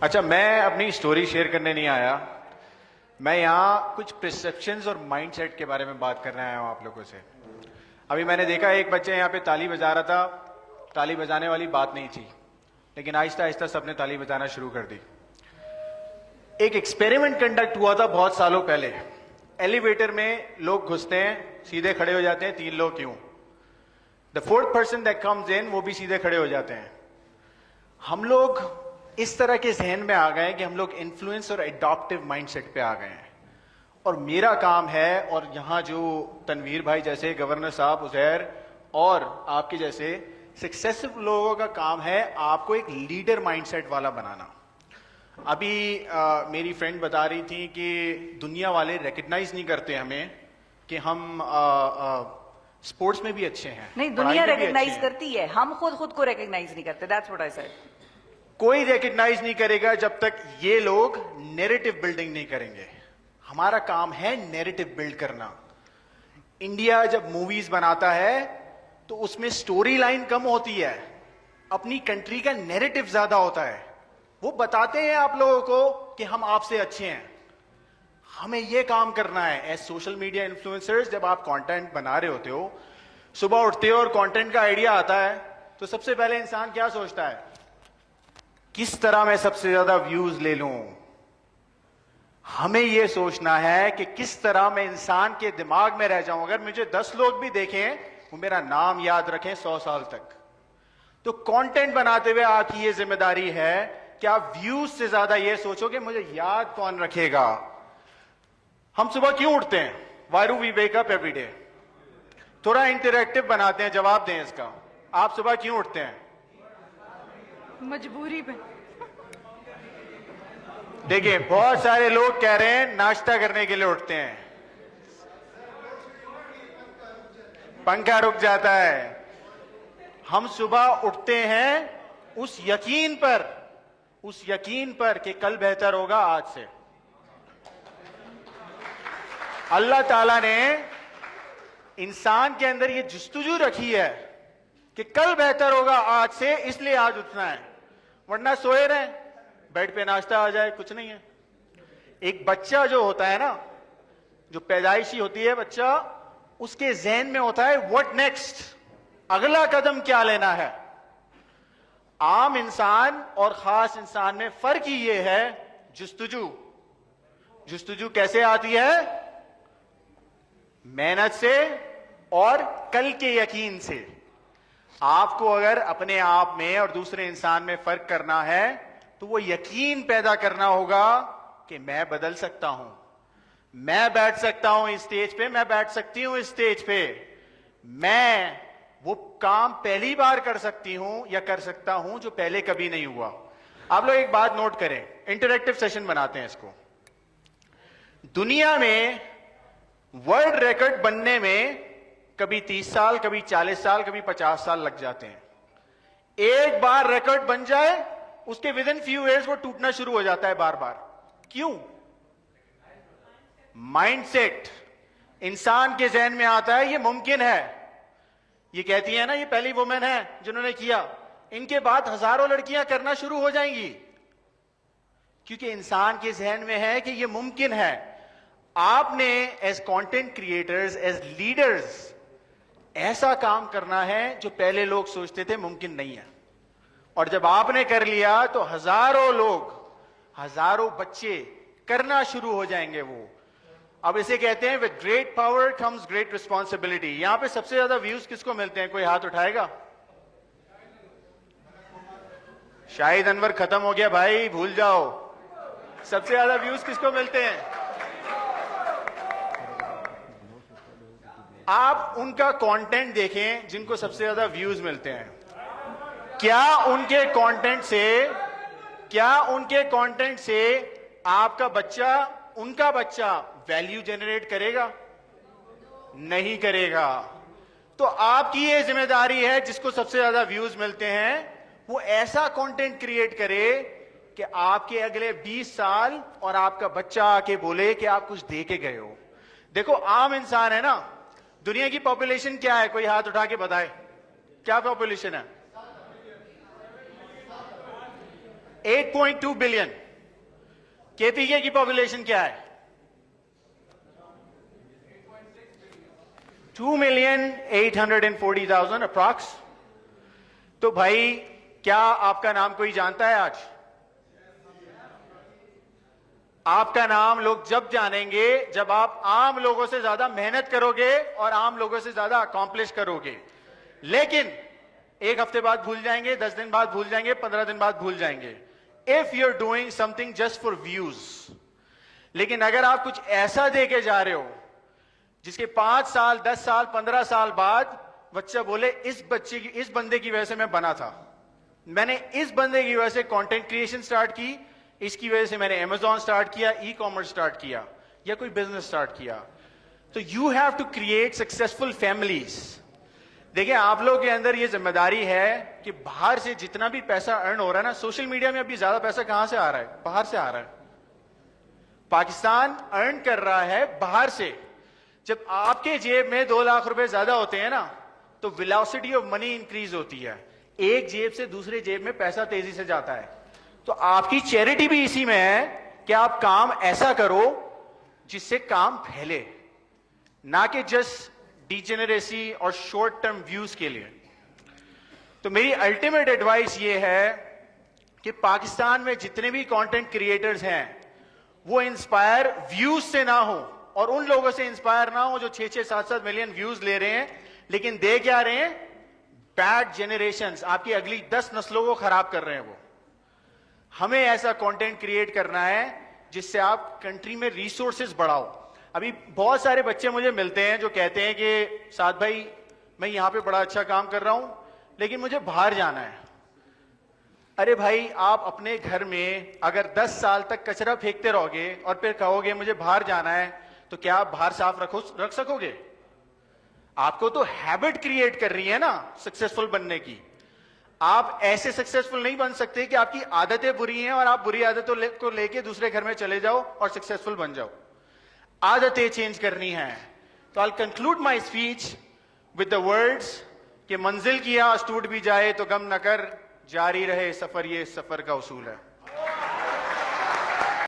अच्छा, मैं अपनी स्टोरी शेयर करने नहीं आया। मैं यहाँ कुछ परसेप्शंस और माइंडसेट के बारे में बात करने आया हूँ आप लोगों से। अभी मैंने देखा एक बच्चे यहाँ पे ताली बजा रहा था। ताली बजाने वाली बात नहीं थी, लेकिन आहिस्ता आहिस्ता सबने ताली बजाना शुरू कर दी। एक एक्सपेरिमेंट कंडक्ट हुआ था बहुत सालों पहले। एलिवेटर में लोग घुसते हैं, सीधे खड़े हो जाते हैं, 3 लोग क्यों। The fourth person that comes in, वो भी सीधे खड़े हो जाते हैं। हम लोग इस तरह के जहन में आ गए कि हम लोग इन्फ्लुएंस और एडॉप्टिव माइंडसेट पे आ गए हैं। और मेरा काम है, और यहां जो तनवीर भाई जैसे, गवर्नर साहब, उजैर और आपके जैसे सक्सेसफुल लोगों का काम है आपको एक लीडर माइंडसेट वाला बनाना। अभी मेरी फ्रेंड बता रही थी कि दुनिया वाले रिकग्नाइज नहीं करते हमें कि हम स्पोर्ट्स में भी अच्छे हैं। नहीं, दुनिया रिकग्नाइज करती है, हम खुद को रिकग्नाइज नहीं करते। That's what I said. कोई रिकग्नाइज नहीं करेगा जब तक ये लोग नैरेटिव बिल्डिंग नहीं करेंगे। हमारा काम है नैरेटिव बिल्ड करना। इंडिया जब मूवीज बनाता है तो उसमें स्टोरी लाइन कम होती है, अपनी कंट्री का नैरेटिव ज्यादा होता है। वो बताते हैं आप लोगों को कि हम आपसे अच्छे हैं। हमें यह काम करना है एज सोशल मीडिया इन्फ्लुएंसर्स। जब आप कंटेंट बना रहे होते हो, सुबह उठते हो और कंटेंट का आइडिया आता है, तो सबसे पहले इंसान क्या सोचता है? किस तरह मैं सबसे ज्यादा व्यूज ले लूं। हमें यह सोचना है कि किस तरह मैं इंसान के दिमाग में रह जाऊं। अगर मुझे 10 लोग भी देखें, वो मेरा नाम याद रखें 100 साल तक। तो कंटेंट बनाते हुए आपकी यह जिम्मेदारी है कि आप व्यूज से ज्यादा यह सोचो कि मुझे याद कौन रखेगा। हम सुबह क्यों उठते हैं? Why do we wake up every day? थोड़ा इंटरैक्टिव बनाते हैं, जवाब दें इसका। आप सुबह क्यों उठते हैं? मजबूरी पे। देखिए, बहुत सारे लोग कह रहे हैं नाश्ता करने के लिए उठते हैं। पंखा रुक जाता है। हम सुबह उठते हैं उस यकीन पर कि कल बेहतर होगा आज से। अल्लाह ताला ने इंसान के अंदर यह जुस्तजू रखी है कि कल बेहतर होगा आज से, इसलिए आज उठना है। वरना सोए रहे, बेड पे नाश्ता आ जाए, कुछ नहीं है। एक बच्चा जो होता है ना, जो पैदाइशी होती है बच्चा, उसके जहन में होता है व्हाट नेक्स्ट, अगला कदम क्या लेना है। आम इंसान और खास इंसान में फर्क ही यह है जुस्तजू कैसे आती है? मेहनत से और कल के यकीन से। आपको अगर अपने आप में और दूसरे इंसान में फर्क करना है तो वो यकीन पैदा करना होगा कि मैं बदल सकता हूं, मैं बैठ सकता हूं इस स्टेज पे, मैं बैठ सकती हूं इस स्टेज पे, मैं वो काम पहली बार कर सकती हूं या कर सकता हूं जो पहले कभी नहीं हुआ। आप लोग एक बात नोट करें, इंटरैक्टिव सेशन बनाते हैं इसको। दुनिया में वर्ल्ड रिकॉर्ड बनने में कभी 30 साल, कभी 40 साल, कभी 50 साल लग जाते हैं। एक बार रिकॉर्ड बन जाए, उसके विद इन फ्यू इयर्स वो टूटना शुरू हो जाता है बार बार। क्यों? माइंडसेट इंसान के जहन में आता है ये मुमकिन है। ये कहती है ना, ये पहली वुमेन है जिन्होंने किया, इनके बाद हजारों लड़कियां करना शुरू हो जाएंगी, क्योंकि इंसान के जहन में है कि ये मुमकिन है। आपने as content creators, as leaders, ऐसा काम करना है जो पहले लोग सोचते थे मुमकिन नहीं है। और जब आपने कर लिया तो हजारों लोग, हजारों बच्चे करना शुरू हो जाएंगे वो। अब इसे कहते हैं with great power comes great responsibility. यहां पे सबसे ज्यादा व्यूज किसको मिलते हैं? कोई हाथ उठाएगा? शाहिद अनवर खत्म हो गया भाई, भूल जाओ। सबसे ज्यादा व्यूज किसको मिलते हैं? आप उनका कंटेंट देखें जिनको सबसे ज्यादा व्यूज मिलते हैं। क्या उनके कंटेंट से आपका बच्चा, उनका बच्चा वैल्यू जनरेट करेगा? नहीं करेगा। तो आपकी यह जिम्मेदारी है, जिसको सबसे ज्यादा व्यूज मिलते हैं वो ऐसा कंटेंट क्रिएट करे कि आपके अगले 20 साल और आपका बच्चा आके बोले कि आप कुछ दे के गए हो। देखो, आम इंसान है ना, दुनिया की पॉपुलेशन क्या है? कोई हाथ उठा के बताए, क्या पॉपुलेशन है? 8.2 बिलियन। केपीके की पॉपुलेशन क्या है? 2,840,000 अप्रॉक्स। तो भाई क्या आपका नाम कोई जानता है आज? आपका नाम लोग जब जानेंगे जब आप आम लोगों से ज्यादा मेहनत करोगे और आम लोगों से ज्यादा अकॉम्प्लिश करोगे। लेकिन एक हफ्ते बाद भूल जाएंगे, 10 दिन बाद भूल जाएंगे, 15 दिन बाद भूल जाएंगे। If you are doing something just for views. लेकिन अगर आप कुछ ऐसा दे के जा रहे हो जिसके 5 साल, 10 साल, 15 साल बाद बच्चा बोले इस बंदे की वजह से मैं बना था, मैंने इस बंदे की वजह से कंटेंट क्रिएशन स्टार्ट की, इसकी वजह से मैंने Amazon स्टार्ट किया, ई कॉमर्स स्टार्ट किया या कोई बिजनेस स्टार्ट किया। तो you have to create successful families. देखिए आप लोगों के अंदर ये जिम्मेदारी है कि बाहर से जितना भी पैसा अर्न हो रहा है ना, सोशल मीडिया में अभी ज्यादा पैसा कहां से आ रहा है? बाहर से आ रहा है। पाकिस्तान अर्न कर रहा है बाहर से। जब आपके जेब में 2 लाख रुपए ज्यादा होते हैं ना, तो वेलोसिटी ऑफ मनी इंक्रीज होती है। एक जेब से दूसरे जेब में पैसा तेजी से जाता है। तो आपकी चैरिटी भी इसी में है कि आप काम ऐसा करो जिससे काम फैले, ना कि जस्ट डिजेनरेसी और शॉर्ट टर्म व्यूज के लिए। तो मेरी अल्टीमेट एडवाइस ये है कि पाकिस्तान में जितने भी कंटेंट क्रिएटर्स हैं वो इंस्पायर व्यूज से ना हो और उन लोगों से इंस्पायर ना हो जो 6-6, 7-7 मिलियन व्यूज ले रहे हैं, लेकिन दे क्या रहे हैं? बैड जेनरेशंस, आपकी अगली 10 नस्लों को खराब कर रहे हैं वो। हमें ऐसा कंटेंट क्रिएट करना है जिससे आप कंट्री में रिसोर्सेज बढ़ाओ। अभी बहुत सारे बच्चे मुझे मिलते हैं जो कहते हैं कि साथ भाई मैं यहां पे बड़ा अच्छा काम कर रहा हूं लेकिन मुझे बाहर जाना है। अरे भाई आप अपने घर में अगर 10 साल तक कचरा फेंकते रहोगे और फिर कहोगे मुझे बाहर जाना है, तो क्या आप बाहर साफ रख सकोगे? आपको तो हैबिट क्रिएट करनी है ना सक्सेसफुल बनने की। आप ऐसे सक्सेसफुल नहीं बन सकते कि आपकी आदतें बुरी हैं और आप बुरी आदतों को लेके दूसरे घर में चले जाओ और सक्सेसफुल बन जाओ। आदतें चेंज करनी है। तो I conclude my speech with the words कि मंजिल की आस टूट भी जाए तो गम न कर, जारी रहे सफर, ये सफर का उसूल है।